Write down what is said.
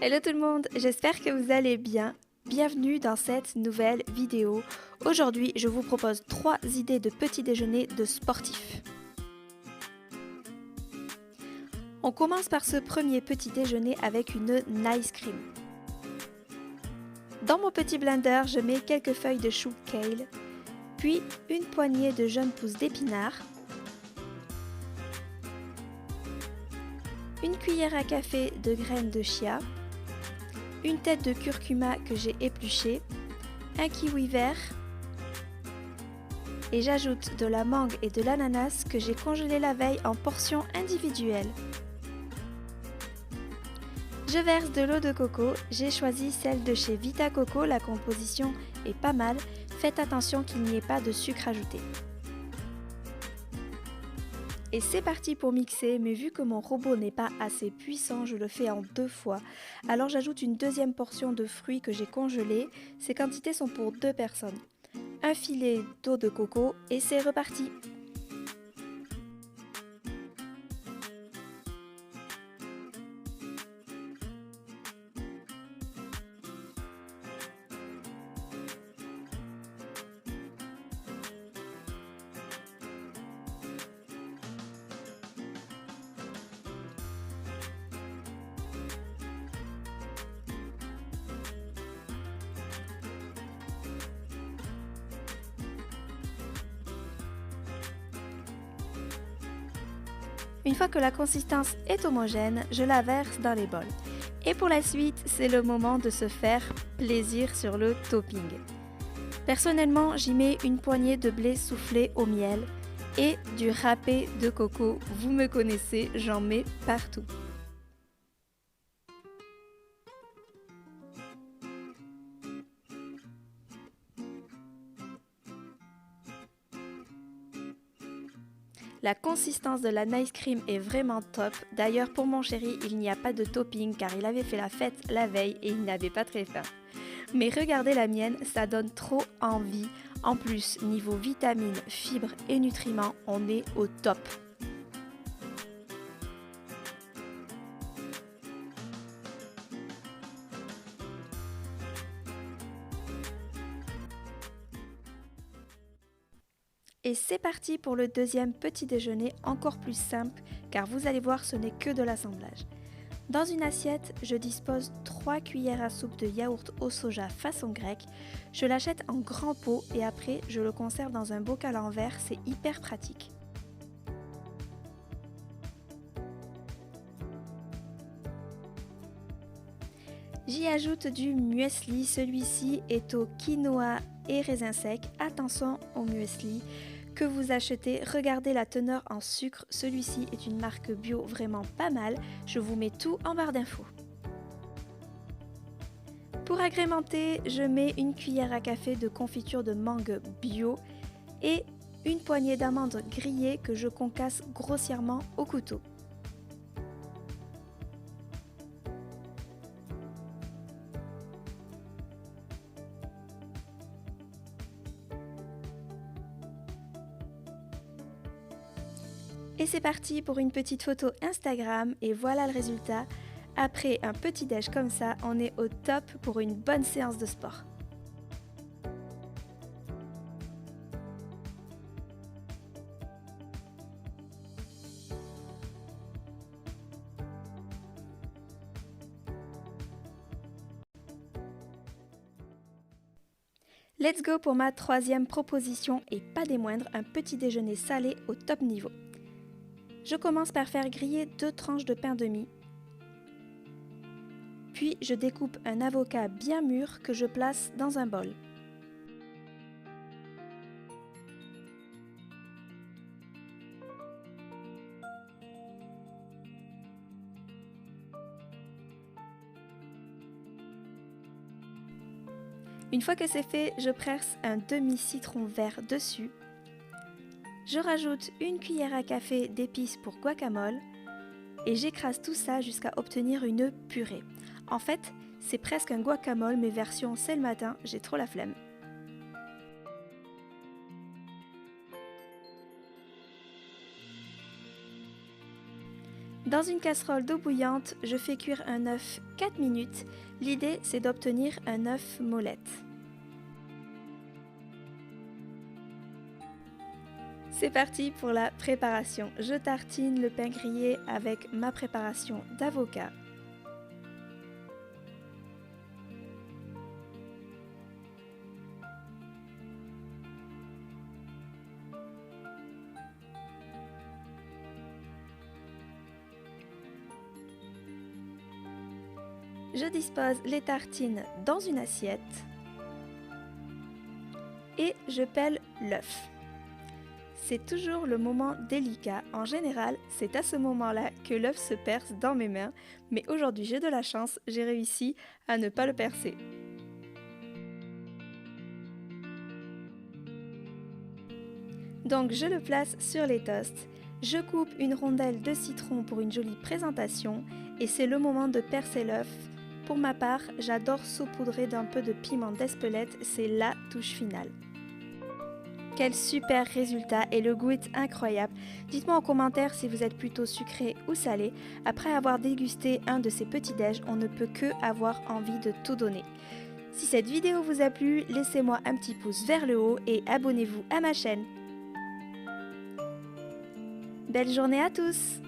Hello tout le monde, j'espère que vous allez bien. Bienvenue dans cette nouvelle vidéo. Aujourd'hui, je vous propose 3 idées de petit déjeuner de sportifs. On commence par ce premier petit déjeuner avec une nice cream. Dans mon petit blender, je mets quelques feuilles de chou kale, puis une poignée de jeunes pousses d'épinards, une cuillère à café de graines de chia, une tête de curcuma que j'ai épluchée, un kiwi vert et j'ajoute de la mangue et de l'ananas que j'ai congelé la veille en portions individuelles. Je verse de l'eau de coco, j'ai choisi celle de chez Vita Coco, la composition est pas mal, faites attention qu'il n'y ait pas de sucre ajouté. Et c'est parti pour mixer, mais vu que mon robot n'est pas assez puissant, je le fais en 2 fois. Alors j'ajoute une deuxième portion de fruits que j'ai congelés, ces quantités sont pour 2 personnes. Un filet d'eau de coco et c'est reparti! Une fois que la consistance est homogène, je la verse dans les bols. Et pour la suite, c'est le moment de se faire plaisir sur le topping. Personnellement, j'y mets une poignée de blé soufflé au miel et du râpé de coco. Vous me connaissez, j'en mets partout. La consistance de la nice cream est vraiment top. D'ailleurs, pour mon chéri, il n'y a pas de topping car il avait fait la fête la veille et il n'avait pas très faim. Mais regardez la mienne, ça donne trop envie. En plus, niveau vitamines, fibres et nutriments, on est au top. Et c'est parti pour le deuxième petit déjeuner encore plus simple car vous allez voir ce n'est que de l'assemblage. Dans une assiette, je dispose 3 cuillères à soupe de yaourt au soja façon grecque. Je l'achète en grand pot et après je le conserve dans un bocal en verre, c'est hyper pratique. J'y ajoute du muesli, celui-ci est au quinoa et raisin sec. Attention au muesli que vous achetez, regardez la teneur en sucre, celui-ci est une marque bio vraiment pas mal, je vous mets tout en barre d'infos. Pour agrémenter, je mets une cuillère à café de confiture de mangue bio et une poignée d'amandes grillées que je concasse grossièrement au couteau. Et c'est parti pour une petite photo Instagram et voilà le résultat. Après un petit déj comme ça, on est au top pour une bonne séance de sport. Let's go pour ma troisième proposition et pas des moindres, un petit déjeuner salé au top niveau. Je commence par faire griller 2 tranches de pain de mie. Puis je découpe un avocat bien mûr que je place dans un bol. Une fois que c'est fait, je presse un demi-citron vert dessus. Je rajoute une cuillère à café d'épices pour guacamole et j'écrase tout ça jusqu'à obtenir une purée. En fait, c'est presque un guacamole mais version c'est le matin, j'ai trop la flemme. Dans une casserole d'eau bouillante, je fais cuire un œuf 4 minutes. L'idée, c'est d'obtenir un œuf molette. C'est parti pour la préparation. Je tartine le pain grillé avec ma préparation d'avocat. Je dispose les tartines dans une assiette et je pèle l'œuf. C'est toujours le moment délicat. En général, c'est à ce moment-là que l'œuf se perce dans mes mains, mais aujourd'hui j'ai de la chance, j'ai réussi à ne pas le percer. Donc je le place sur les toasts, je coupe une rondelle de citron pour une jolie présentation et c'est le moment de percer l'œuf. Pour ma part, j'adore saupoudrer d'un peu de piment d'Espelette, c'est la touche finale. Quel super résultat et le goût est incroyable. Dites-moi en commentaire si vous êtes plutôt sucré ou salé. Après avoir dégusté un de ces petits déj, on ne peut que avoir envie de tout donner. Si cette vidéo vous a plu, laissez-moi un petit pouce vers le haut et abonnez-vous à ma chaîne. Belle journée à tous!